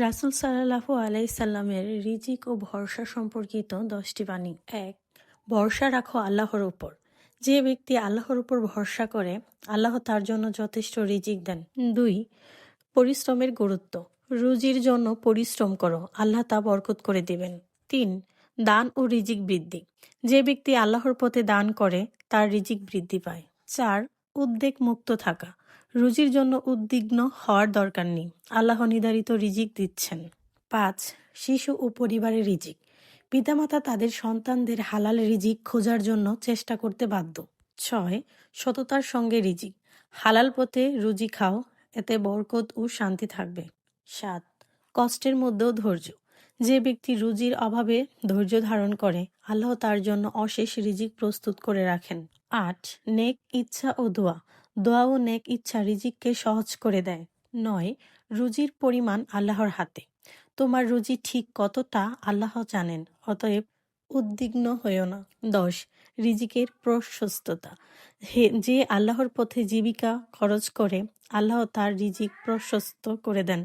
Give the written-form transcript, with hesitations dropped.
রাসূল সাল্লাল্লাহু আলাইহি সাল্লামের রিজিক ও ভরসা সম্পর্কিত 10টি বাণী। ১. ভরসা রাখো আল্লাহর উপর। যে ব্যক্তি আল্লাহর উপর ভরসা করে, আল্লাহ তার জন্য যথেষ্ট রিজিক দেন। ২. পরিশ্রমের গুরুত্ব। রুজির জন্য পরিশ্রম করো, আল্লাহ তা বরকত করে দিবেন। ৩. দান ও রিজিক বৃদ্ধি। যে ব্যক্তি আল্লাহর পথে দান করে, তার রিজিক বৃদ্ধি পায়। ৪. উদ্বেগ মুক্ত থাকা। রুজির জন্য উদ্বিগ্ন হওয়ার দরকার নেই, আল্লাহ নির্ধারিত রিজিক দিচ্ছেন। ৫. শিশু ও পরিবারের রিজিক। পিতামাতা তাদের সন্তানদের হালাল রিজিক খোঁজার জন্য চেষ্টা করতে বাধ্য। ৬. সততার সঙ্গে রিজিক। হালাল পথে রুজি খাও, এতে বরকত ও শান্তি থাকবে। ৭. কষ্টের মধ্যেও ধৈর্য। যে ব্যক্তি রুজির অভাবে ধৈর্য ধারণ করে, আল্লাহ তার জন্য অশেষ রিজিক প্রস্তুত করে রাখেন। ৮. নেক ইচ্ছা ও দোয়া। দোয়া ও নেক ইচ্ছা রিজিককে সহজ করে দেয়। ৯. রুজির পরিমাণ আল্লাহর হাতে। তোমার রুজি ঠিক কতটা আল্লাহ জানেন, অতএব উদ্বিগ্ন হইও না। ১০. রিজিকের প্রশস্ততা। যে আল্লাহর পথে জীবিকা খরচ করে, আল্লাহ তার রিজিক প্রশস্ত করে দেন।